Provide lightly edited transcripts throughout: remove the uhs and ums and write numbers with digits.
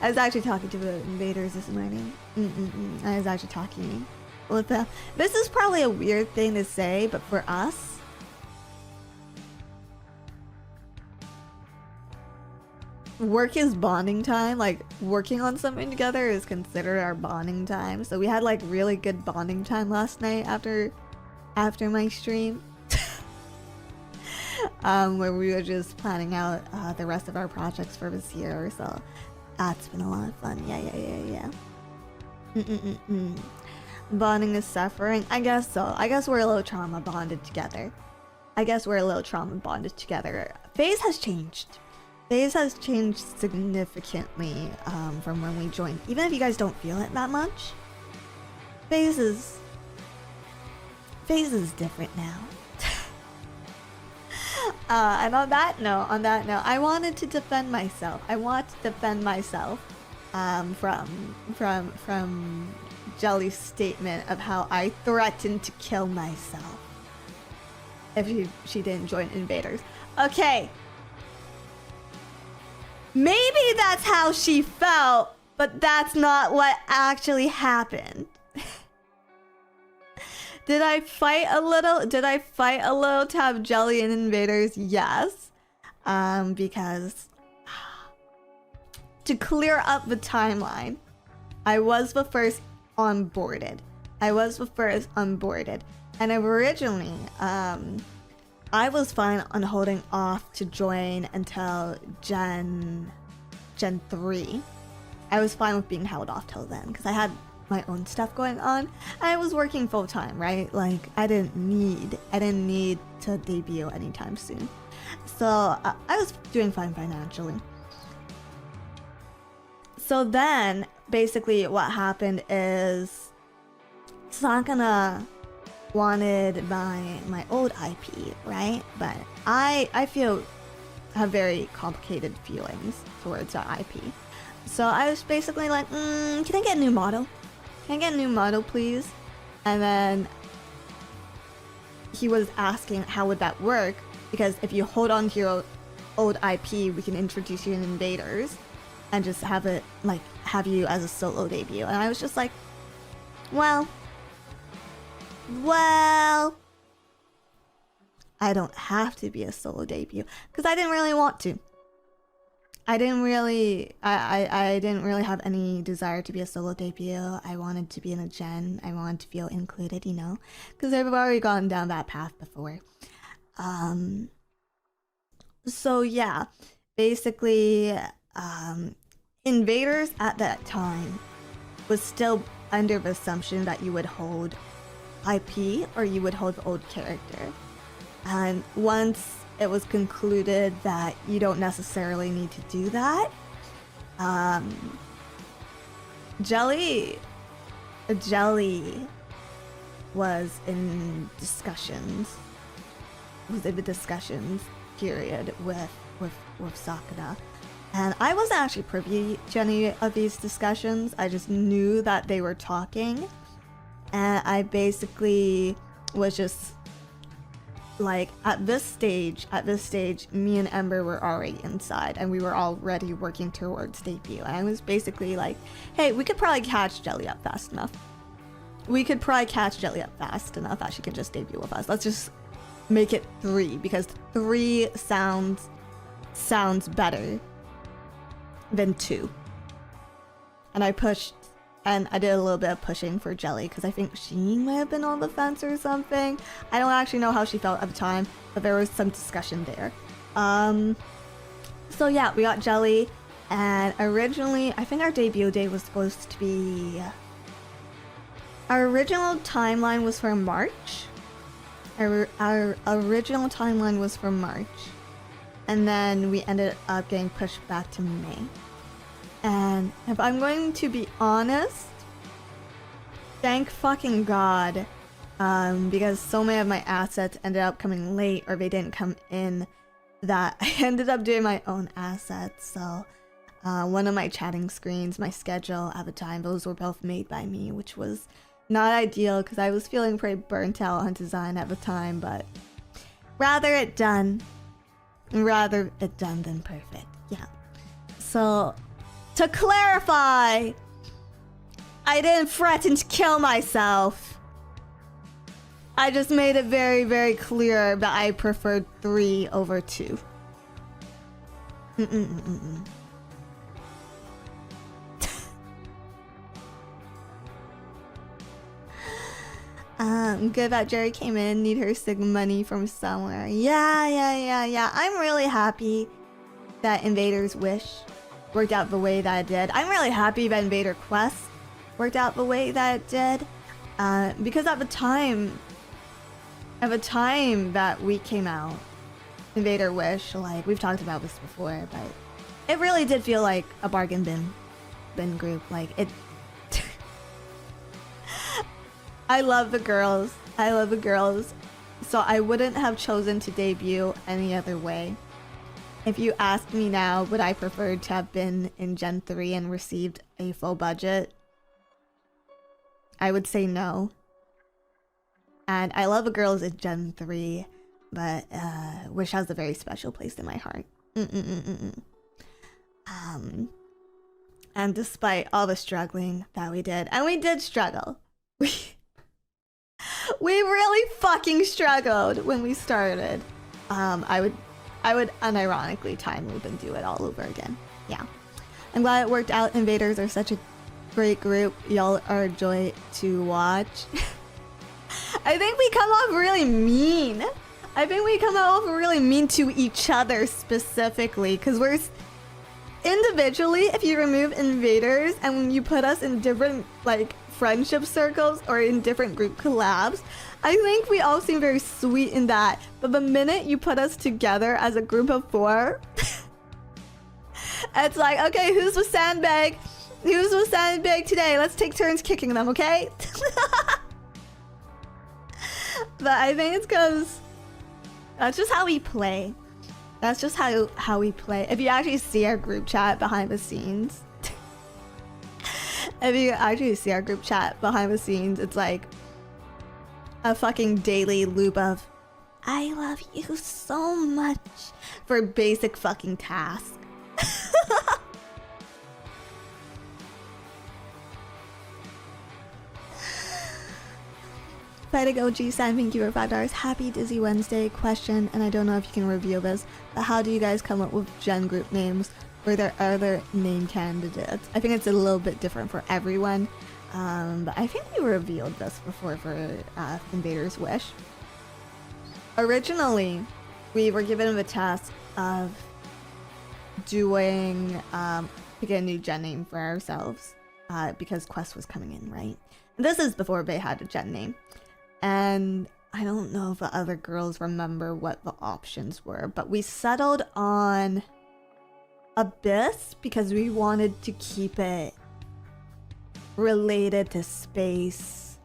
I was actually talking to the Invaders this morning. I was actually talking with them. This is probably a weird thing to say, but for us, work is bonding time. Like, working on something together is considered our bonding time. So we had like really good bonding time last night after my stream. Where we were just planning out the rest of our projects for this year. So that's been a lot of fun. Yeah. Bonding is suffering. I guess so. I guess we're a little trauma bonded together. FaZe has changed. FaZe has changed significantly from when we joined. Even if you guys don't feel it that much, FaZe is different now. And on that note, I wanted to defend myself. From Jelly's statement of how I threatened to kill myself if she didn't join Invaders. Okay. Maybe that's how she felt, but that's not what actually happened. Did I fight a little to have Jelly and Invaders? Yes. Because to clear up the timeline, I was the first onboarded. And originally, I was fine on holding off to join until Gen 3. I was fine with being held off till then because I had my own stuff going on. I was working full time, right? Like I didn't need to debut anytime soon. So I was doing fine financially. So then basically what happened is Sakana wanted my old IP, right? But I have very complicated feelings towards that IP. So I was basically like, can I get a new model? Can I get a new model, please? And then he was asking how would that work? Because if you hold on to your old IP, we can introduce you in Invaders and just have it like have you as a solo debut. And I was just like, well, I don't have to be a solo debut because I didn't really want to. I didn't really have any desire to be a solo debut. I wanted to be in a gen. I wanted to feel included, you know, because I've already gone down that path before. So yeah, basically, Invaders at that time was still under the assumption that you would hold IP or you would hold the old character. And once it was concluded that you don't necessarily need to do that, Jelly was in the discussions period with Sakana. And I wasn't actually privy to any of these discussions. I just knew that they were talking. And I basically was just like, at this stage, me and Ember were already inside and we were already working towards debut. And I was basically like, hey, we could probably catch Jelly up fast enough. That she can just debut with us. Let's just make it 3 because 3 sounds better than 2. And I did a little bit of pushing for Jelly because I think she might have been on the fence or something. I don't actually know how she felt at the time, but there was some discussion there. So yeah, we got Jelly, and originally, I think our debut day was supposed to be... Our original timeline was for March. Our original timeline was for March. And then we ended up getting pushed back to May. And if I'm going to be honest, thank fucking God, because so many of my assets ended up coming late or they didn't come in, that I ended up doing my own assets. So one of my chatting screens, my schedule at the time, those were both made by me, which was not ideal because I was feeling pretty burnt out on design at the time, but rather it done than perfect. Yeah. So To clarify, I didn't threaten to kill myself. I just made it very, very clear that I preferred 3 over 2. Good that Jerry came in, need her sig money from somewhere. Yeah. I'm really happy that Invaders Wish worked out the way that it did. I'm really happy that Invader Quest worked out the way that it did. Because at the time that we came out, Invader Wish, like, we've talked about this before, but it really did feel like a bargain bin group. Like, it... I love the girls. So I wouldn't have chosen to debut any other way. If you ask me now, would I prefer to have been in Gen 3 and received a full budget? I would say no. And I love the girls in Gen 3, but Wish has a very special place in my heart. And despite all the struggling that we did, and we did struggle. We really fucking struggled when we started. I would unironically time loop and do it all over again. Yeah. I'm glad it worked out. Invaders are such a great group. Y'all are a joy to watch. I think we come off really mean. To each other specifically, because we're individually, if you remove Invaders and when you put us in different like friendship circles or in different group collabs, I think we all seem very sweet in that. But the minute you put us together as a group of 4, it's like, okay, who's with Sandbag? Who's with Sandbag today? Let's take turns kicking them, okay? But I think it's because that's just how we play. That's just how we play. If you actually see our group chat behind the scenes, it's like a fucking daily loop of I love you so much for basic fucking tasks. Fighting OG San, thank you for $5. Happy Dizzy Wednesday. Question, and I don't know if you can reveal this, but how do you guys come up with gen group names? Were there other name candidates? I think it's a little bit different for everyone, but I think we revealed this before for Invaders Wish. Originally, we were given the task of doing picking a new gen name for ourselves because Quest was coming in, right? And this is before they had a gen name. And I don't know if the other girls remember what the options were, but we settled on Abyss because we wanted to keep it related to space,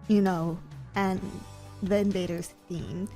you know, and the Invaders theme.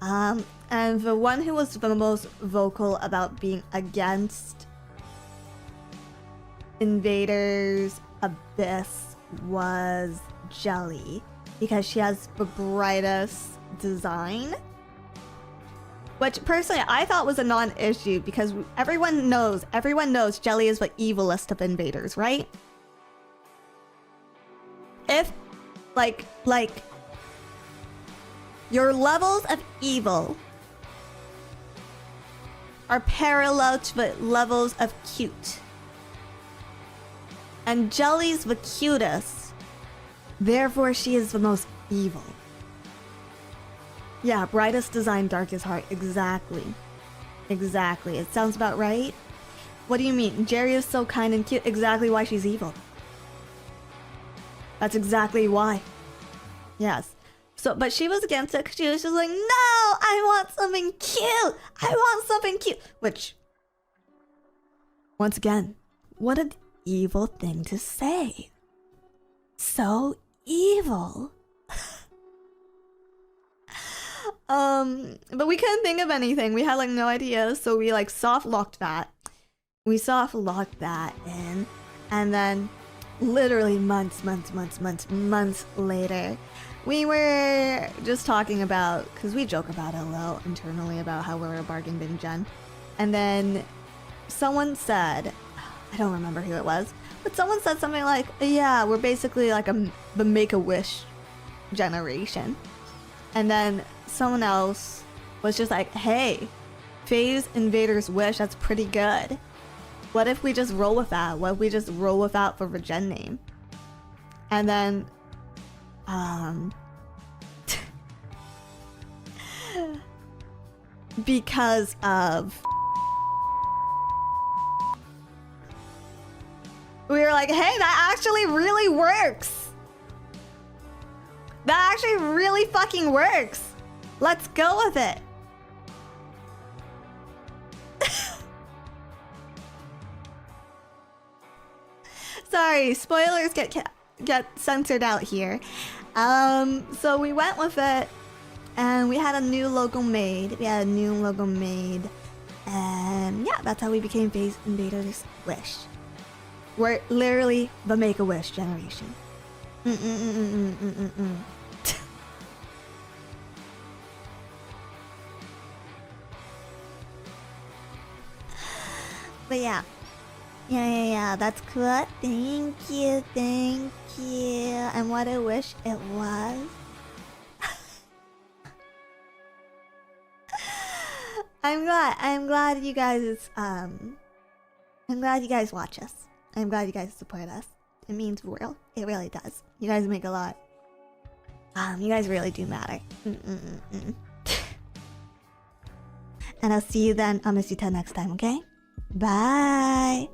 And the one who was the most vocal about being against Invaders Abyss was Jelly, because she has the brightest design, which personally I thought was a non-issue because everyone knows Jelly is the evilest of Invaders, right? If like your levels of evil are parallel to the levels of cute, and Jelly's the cutest, therefore, she is the most evil. Yeah, brightest design, darkest heart. Exactly. It sounds about right. What do you mean? Jerry is so kind and cute. Exactly why she's evil. That's exactly why. Yes. So, but she was against it because she was just like, no, I want something cute. Which, once again, what an evil thing to say. So evil. But we couldn't think of anything. We had like no ideas, so we like soft locked that. We soft locked that in, and then literally months later, we were just talking about, because we joke about it a little internally about how we're a bargain bin gen, and then someone said, I don't remember who it was, but someone said something like, yeah, we're basically like the Make-A-Wish generation. And then someone else was just like, hey, Phase Invaders Wish, that's pretty good. What if we just roll with that? What if we just roll with that for the gen name? And then, because of... we were like, hey, that actually really works. That actually really fucking works. Let's go with it. Sorry, spoilers get censored out here. So we went with it, and we had a new logo made. And yeah, that's how we became Phase Invaders Wish. We're literally the Make-A-Wish generation. But yeah. Yeah, that's cool. Thank you. And what I wish it was. I'm glad you guys I'm glad you guys watch us. I'm glad you guys support us. It means the world. It really does. You guys make a lot. You guys really do matter. And I'll see you then. I'll miss you till next time, okay? Bye.